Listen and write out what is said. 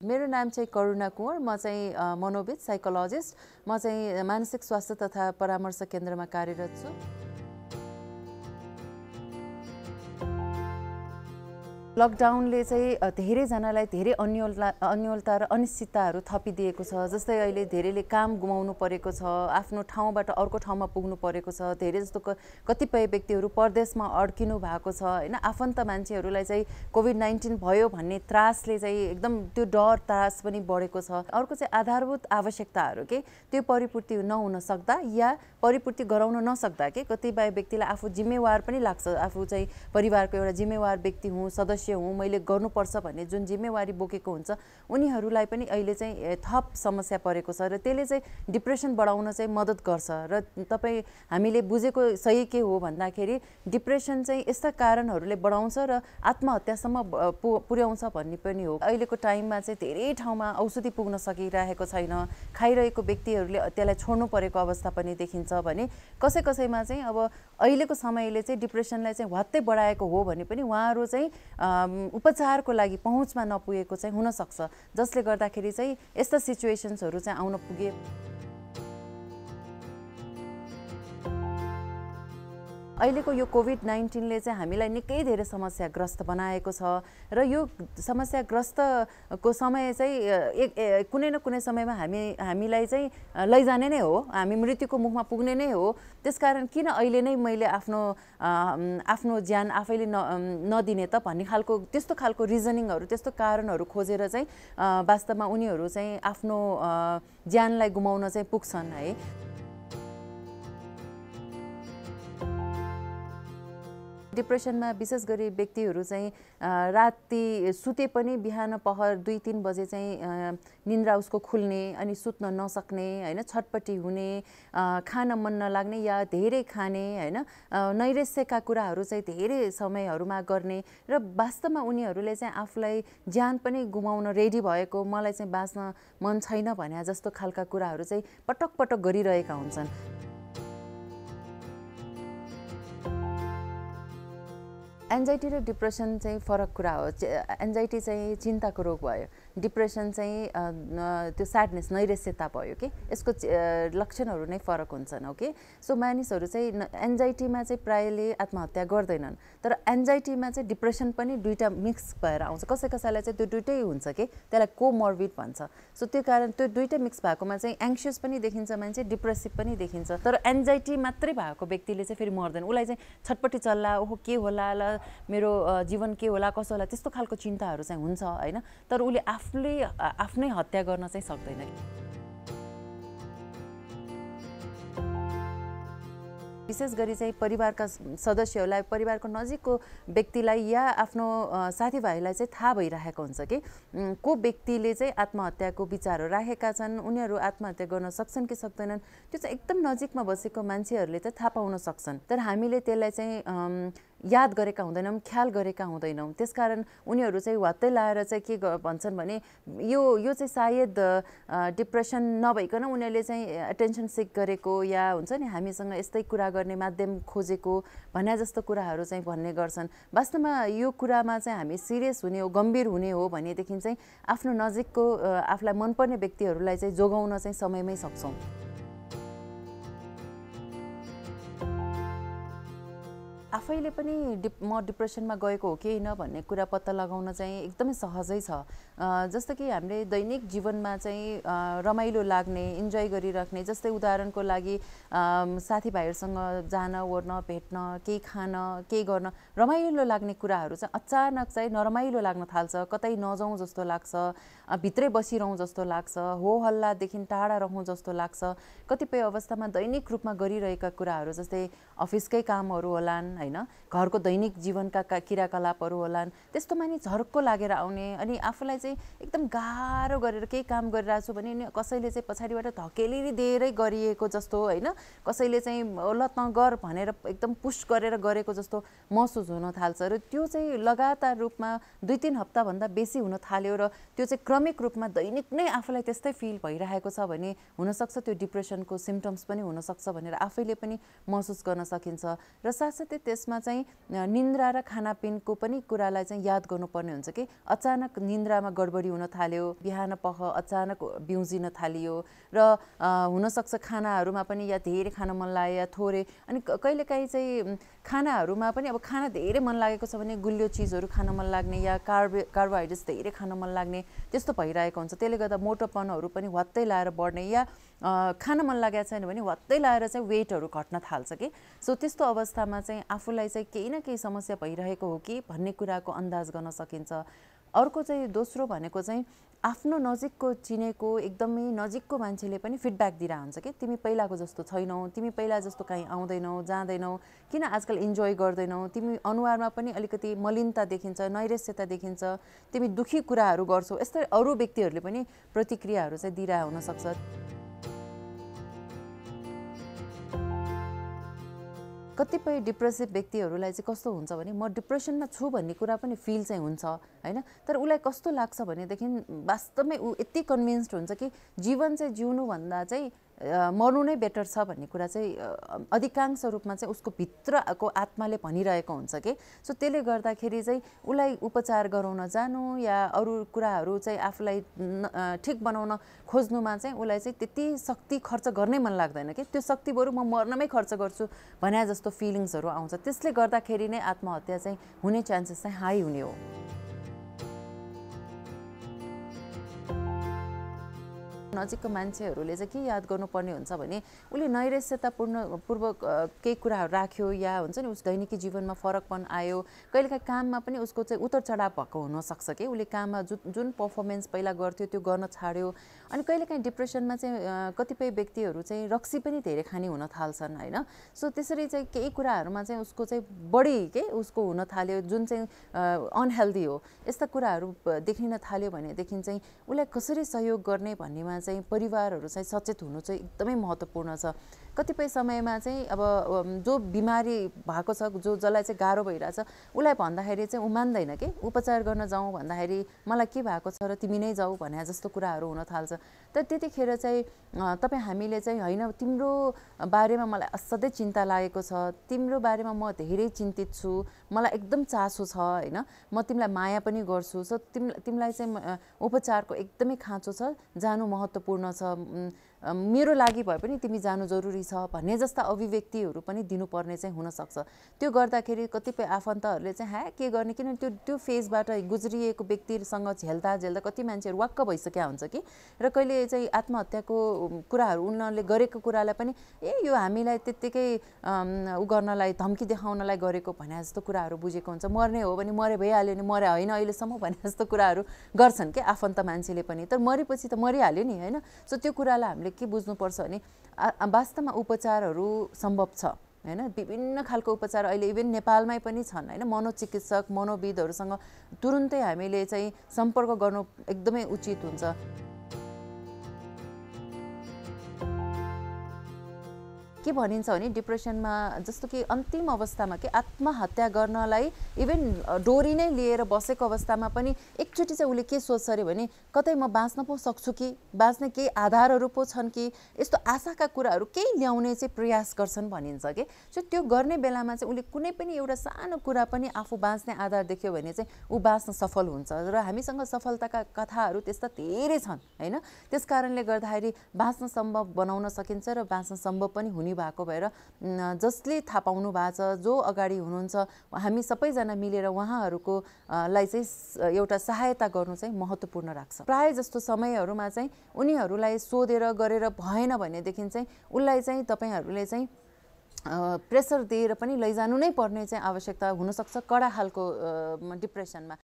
मेरो नाम चाहिँ करुणा कुँवर, म चाहिँ मनोविद साइकोलोजिस्ट, म चाहिँ मानसिक स्वास्थ्य तथा परामर्श केन्द्रमा कार्यरत छु। लकडाउनले चाहिँ धेरैजनालाई धेरै अन्योलता र अनिश्चितताहरू थपिदिएको छ। जस्तै अहिले धेरैले काम गुमाउनु परेको छ, आफ्नो ठाउँबाट अर्को ठाउँमा पुग्नु परेको छ। धेरै जस्तो कतिपय व्यक्तिहरू परदेशमा अड्किनु भएको छ हैन। आफन्त मान्छेहरूलाई चाहिँ कोभिड-19 भयो भन्ने त्रासले चाहिँ एकदम त्यो डर त्रास पनि बढेको छ। अर्को चाहिँ आधारभूत आवश्यकताहरू के त्यो परिपूर्ति नहुन सक्दा या परिपूर्ति गराउन नसक्दा के कतिपय व्यक्तिलाई आफू जिम्मेवार पनि लाग्छ। आफू चाहिँ परिवारको एउटा जिम्मेवार व्यक्ति हुँ, सदस्य हुँ, मैले गर्नुपर्छ भन्ने जुन जिम्मेवारी बोकेको हुन्छ उनीहरूलाई पनि अहिले चाहिँ थप समस्या परेको छ र त्यसले चाहिँ डिप्रेसन बढाउन चाहिँ मद्दत गर्छ। र हामीले बुझेको सही के हो भन्दाखेरि डिप्रेसन चाहिँ यस्ता कारणहरूले बढाउँछ र आत्महत्यासम्म पुर्याउँछ भन्ने पनि हो। अहिलेको टाइममा चाहिँ धेरै ठाउँमा औषधि पुग्न सकिरहेको छैन, खाइरहेको व्यक्तिहरूले त्यसलाई छोड्नु परेको अवस्था पनि देखिन्छ भने कसैमा चाहिँ अब अहिलेको समयले चाहिँ डिप्रेसनलाई चाहिँ वात्तै बढाएको हो भने पनि उहाँहरू चाहिँ उपचारको लागि पहुँचमा नपुगेको चाहिँ हुनसक्छ, जसले गर्दाखेरि चाहिँ यस्ता सिचुएसन्सहरू चाहिँ आउन पुगे। अहिलेको यो कोभिड-19ले चाहिँ हामीलाई निकै धेरै समस्याग्रस्त बनाएको छ र यो समस्याग्रस्तको समय चाहिँ कुनै न कुनै समयमा हामीलाई चाहिँ लैजाने नै हो, हामी मृत्युको मुखमा पुग्ने नै हो। त्यसकारण किन अहिले नै मैले आफ्नो ज्यान आफैले नदिने त भन्ने त्यस्तो खालको रिजनिङहरू, त्यस्तो कारणहरू खोजेर चाहिँ वास्तवमा उनीहरू चाहिँ आफ्नो ज्यानलाई गुमाउन चाहिँ पुग्छन् है। डिप्रेसनमा विशेष गरी व्यक्तिहरू चाहिँ राति सुते पनि बिहान पहर 2-3 बजे चाहिँ निन्द्रा उसको खुल्ने अनि सुत्न नसक्ने हैन, छटपटी हुने, खान मन नलाग्ने या धेरै खाने हैन, नैराश्यका कुराहरू चाहिँ धेरै समयहरूमा गर्ने र वास्तवमा उनीहरूले चाहिँ आफूलाई ज्यान पनि गुमाउन रेडी भएको, मलाई चाहिँ बाँच्न मन छैन भने जस्तो खालका कुराहरू चाहिँ पटक पटक गरिरहेका हुन्छन्। एन्जाइटी र डिप्रेसन चाहिँ फरक कुरा हो। एन्जाइटी चाहिँ चिन्ताको रोग भयो, डिप्रेसन चाहिँ त्यो स्याडनेस, नैराश्यता भयो कि यसको लक्षणहरू नै फरक हुन्छन्। ओके, सो मानिसहरू चाहिँ एन्जाइटीमा चाहिँ प्रायले आत्महत्या गर्दैनन्, तर एन्जाइटीमा चाहिँ डिप्रेसन पनि दुईटा मिक्स भएर आउँछ। कसैलाई चाहिँ त्यो दुइटै हुन्छ कि त्यसलाई कोमोर्बिड भन्छ। सो त्यो कारण त्यो दुइटै मिक्स भएकोमा चाहिँ एङ्सियस पनि देखिन्छ मान्छे, डिप्रेसिभ पनि देखिन्छ। तर एन्जाइटी मात्रै भएको व्यक्तिले चाहिँ फेरि मर्दैन, उसलाई चाहिँ छटपटी चल्ला, ओहो के होला ल, मेरो जीवन के होला कसो होला त्यस्तो खालको चिन्ताहरू चाहिँ हुन्छ हैन। तर उसले आफ्नै हत्या गर्न चाहिँ सक्दैन। विशेष गरी चाहिँ परिवारका सदस्यहरूलाई, परिवारको नजिकको व्यक्तिलाई या आफ्नो साथीभाइलाई चाहिँ थाहा भइरहेको हुन्छ कि को व्यक्तिले चाहिँ आत्महत्याको विचारहरू राखेका छन्, उनीहरू आत्महत्या गर्न सक्छन् कि सक्दैनन्, त्यो चाहिँ एकदम नजिकमा बसेको मान्छेहरूले चाहिँ थाहा पाउन सक्छन्। तर हामीले त्यसलाई चाहिँ याद गरेका हुँदैनौँ, ख्याल गरेका हुँदैनौँ। त्यसकारण उनीहरू चाहिँ वात्तै लाएर चाहिँ के भन्छन् भने यो चाहिँ सायद डिप्रेसन नभइकन उनीहरूले चाहिँ एटेन्सन सिक गरेको या हुन्छ नि हामीसँग यस्तै कुरा गर्ने माध्यम खोजेको भन्ने जस्तो कुराहरू चाहिँ भन्ने गर्छन्। वास्तवमा यो कुरामा चाहिँ हामी सिरियस हुने हो, गम्भीर हुने हो भनेदेखि चाहिँ आफ्नो नजिकको आफूलाई मनपर्ने व्यक्तिहरूलाई चाहिँ जोगाउन चाहिँ समयमै सक्छौँ। आफैले पनि म डिप्रेसनमा गएको हो कि होइन भन्ने कुरा पत्ता लगाउन चाहिँ एकदमै सहजै छ। जस्तो कि हामीले दैनिक जीवनमा चाहिँ रमाइलो लाग्ने, इन्जोय गरिराख्ने, जस्तै उदाहरणको लागि साथीभाइहरूसँग जान ओर्न, भेट्न, केही खान, केही गर्न रमाइलो लाग्ने कुराहरू चाहिँ अचानक चाहिँ नरमाइलो लाग्न थाल्छ। कतै नजाउँ जस्तो लाग्छ, भित्रै बसिरहँ जस्तो लाग्छ, हो हल्लादेखि टाढा रहँ जस्तो लाग्छ। कतिपय अवस्थामा दैनिक रूपमा गरिरहेका कुराहरू जस्तै अफिसकै कामहरू होलान् हैन, घरको दैनिक जीवनका क्रियाकलापहरू होलान्, त्यस्तोमा नि झर्को लागेर आउने अनि आफूलाई चाहिँ एकदम गाह्रो गरेर केही काम गरिरहेको छु भने कसैले चाहिँ पछाडिबाट धकेली दिएरै गरिएको जस्तो हैन, कसैले चाहिँ ल त गर भनेर एकदम पुश गरेर गरेको जस्तो महसुस हुन थाल्छ। र त्यो चाहिँ लगातार रूपमा 2-3 हप्ताभन्दा बेसी हुन थाल्यो र त्यो चाहिँ क्रमिक रूपमा दैनिक नै आफूलाई त्यस्तै फिल भइरहेको छ भने हुनसक्छ त्यो डिप्रेसनको सिम्पटम्स पनि हुनसक्छ भनेर आफैले पनि महसुस गर्न सकिन्छ। र साथसाथै त्यसमा चाहिँ निन्द्रा र खानापिनको पनि कुरालाई चाहिँ याद गर्नुपर्ने हुन्छ कि अचानक निन्द्रामा गडबडी हुन थाल्यो, बिहान पख अचानक बिउजिन थालियो र हुनसक्छ खानाहरूमा पनि या धेरै खान मन लाग्यो या थोरै, अनि कहिलेकाहीँ चाहिँ खानाहरूमा पनि अब खाना धेरै मन लागेको छ भने गुलियो चिजहरू खान मन लाग्ने या कार्बोहाइड्रेट्स धेरै खान मन लाग्ने त्यस्तो भइरहेको हुन्छ। त्यसले गर्दा मोटोपनहरू पनि वात्तै लाएर बढ्ने या खान मन लागेको छैन भने वात्तै लाएर चाहिँ वेटहरू घट्न थाल्छ कि। सो त्यस्तो अवस्थामा चाहिँ आफूलाई चाहिँ केही न केही समस्या भइरहेको हो कि भन्ने कुराको अन्दाज गर्न सकिन्छ। अर्को चाहिँ दोस्रो भनेको चाहिँ आफ्नो नजिकको चिनेको एकदमै नजिकको मान्छेले पनि फिडब्याक दिइरहेको हुन्छ कि तिमी पहिलाको जस्तो छैनौ, तिमी पहिला जस्तो कहीँ आउँदैनौ जाँदैनौ, किन आजकल इन्जोय गर्दैनौ, तिमी अनुहारमा पनि अलिकति मलिनता देखिन्छ, नैराश्यता देखिन्छ, तिमी दुखी कुराहरू गर्छौ। यस्तै अरू व्यक्तिहरूले पनि प्रतिक्रियाहरू चाहिँ दिइरहेको हुनसक्छ। कतिपय डिप्रेसिभ व्यक्तिहरूलाई चाहिँ कस्तो हुन्छ भने म डिप्रेसनमा छु भन्ने कुरा पनि फिल चाहिँ हुन्छ हैन, तर उसलाई कस्तो लाग्छ भनेदेखि वास्तवमै ऊ यति कन्भिन्स्ड हुन्छ कि जीवन चाहिँ जिउनुभन्दा चाहिँ मर्नु नै बेटर छ भन्ने कुरा चाहिँ अधिकांश रूपमा चाहिँ उसको भित्रको आत्माले भनिरहेको हुन्छ कि। सो त्यसले गर्दाखेरि चाहिँ उसलाई उपचार गराउन जानु या अरू कुराहरू चाहिँ आफूलाई ठिक बनाउन खोज्नुमा चाहिँ उसलाई चाहिँ त्यति शक्ति खर्च गर्नै मन लाग्दैन कि, त्यो शक्ति बरु म मर्नमै खर्च गर्छु भने जस्तो फिलिङ्सहरू आउँछ। त्यसले गर्दाखेरि नै आत्महत्या चाहिँ हुने चान्सेस चाहिँ हाई हुने हो। नजिकको मान्छेहरूले चाहिँ के याद गर्नुपर्ने हुन्छ भने उसले नैराश्यतापूर्वक केही कुराहरू राख्यो या हुन्छ नि उस दैनिकी जीवनमा फरकपन आयो, कहिलेकाहीँ काममा पनि उसको चाहिँ उतार चढाव भएको हुनसक्छ कि उसले काममा जुन पर्फर्मेन्स पहिला गर्थ्यो त्यो गर्न छाड्यो। अनि कहिलेकाहीँ डिप्रेसनमा चाहिँ कतिपय व्यक्तिहरू चाहिँ रक्सी पनि धेरै खाने हुन थाल्छन् होइन। सो त्यसरी चाहिँ केही कुराहरूमा चाहिँ उसको चाहिँ बढी के उसको हुन थाल्यो जुन चाहिँ अनहेल्दी हो, यस्ता कुराहरू देखिन थाल्यो भनेदेखि चाहिँ उसलाई कसरी सहयोग गर्ने भन्नेमा चाहिँ परिवारहरू चाहिँ सचेत हुनु चाहिँ एकदमै महत्त्वपूर्ण छ। कतिपय समयमा चाहिँ अब जो बिमारी भएको छ, जसलाई चाहिँ गाह्रो भइरहेछ उसलाई भन्दाखेरि चाहिँ ऊ मान्दैन कि उपचार गर्न जाउँ भन्दाखेरि मलाई के भएको छ र तिमी नै जाऊ भने जस्तो कुराहरू हुन थाल्छ। तर त्यतिखेर चाहिँ हामीले चाहिँ होइन तिम्रो बारेमा मलाई असाध्यै चिन्ता लागेको छ, तिम्रो बारेमा म धेरै चिन्तित छु, मलाई एकदम चासो छ होइन, म तिमीलाई माया पनि गर्छु, सो तिमीलाई चाहिँ उपचारको एकदमै खाँचो छ, जानु महत्त्वपूर्ण छ, मेरो लागि भए पनि तिमी जानु जरुरी छ भन्ने जस्ता अभिव्यक्तिहरू पनि दिनुपर्ने चाहिँ हुनसक्छ। त्यो गर्दाखेरि कतिपय आफन्तहरूले चाहिँ के गर्ने, किनभने त्यो फेजबाट गुज्रिएको व्यक्तिसँग झेल्दा कति मान्छेहरू वाक्क भइसकेका हुन्छ कि, र कहिले चाहिँ आत्महत्याको कुराहरू उनीहरूले गरेको कुरालाई पनि यो हामीलाई त्यत्तिकै उ गर्नलाई धम्की देखाउनलाई गरेको भने जस्तो कुराहरू बुझेको हुन्छ। मर्ने हो भने मरे भइहाल्यो नि, मरे होइन अहिलेसम्म भने जस्तो कुराहरू गर्छन् कि आफन्त मान्छेले पनि, तर मरेपछि त मरिहाल्यो नि होइन। सो त्यो कुरालाई हामीले के बुझ्नुपर्छ भने वास्तवमा उपचारहरू सम्भव छ होइन, विभिन्न खालको उपचार अहिले इभन नेपालमै पनि छन् होइन। मनोचिकित्सक मनोविदहरूसँग तुरुन्तै हामीले चाहिँ सम्पर्क गर्नु एकदमै उचित हुन्छ। के भनिन्छ भने डिप्रेसनमा जस्तो कि अन्तिम अवस्थामा कि आत्महत्या गर्नलाई इभन डोरी नै लिएर बसेको अवस्थामा पनि एकचोटि चाहिँ उसले के सोच्छ अरे भने कतै म बाँच्न पो सक्छु कि, बाँच्ने केही आधारहरू पो छन् कि, यस्तो आशाका कुराहरू केही ल्याउने चाहिँ प्रयास गर्छन् भनिन्छ कि। सो त्यो गर्ने बेलामा चाहिँ उसले कुनै पनि एउटा सानो कुरा पनि आफू बाँच्ने आधार देख्यो भने चाहिँ ऊ बाँच्न सफल हुन्छ, र हामीसँग सफलताका कथाहरू त्यस्ता धेरै छन् होइन। त्यस कारणले गर्दाखेरि बाँच्न सम्भव बनाउन सकिन्छ र बाँच्न सम्भव पनि हुने भएको भएर जसले थाहा पाउनु भएको छ, जो अगाडि हुनुहुन्छ, हामी सबैजना मिलेर उहाँहरूको लाई चाहिँ एउटा सहायता गर्नु चाहिँ महत्त्वपूर्ण राख्छ। प्राय जस्तो समयहरूमा चाहिँ उनीहरूलाई सोधेर गरेर भएन भनेदेखि चाहिँ उसलाई चाहिँ तपाईहरूले चाहिँ प्रेसर दिएर पनि लैजानु नै पर्ने चाहिँ आवश्यकता हुनसक्छ कडा खालको डिप्रेसनमा।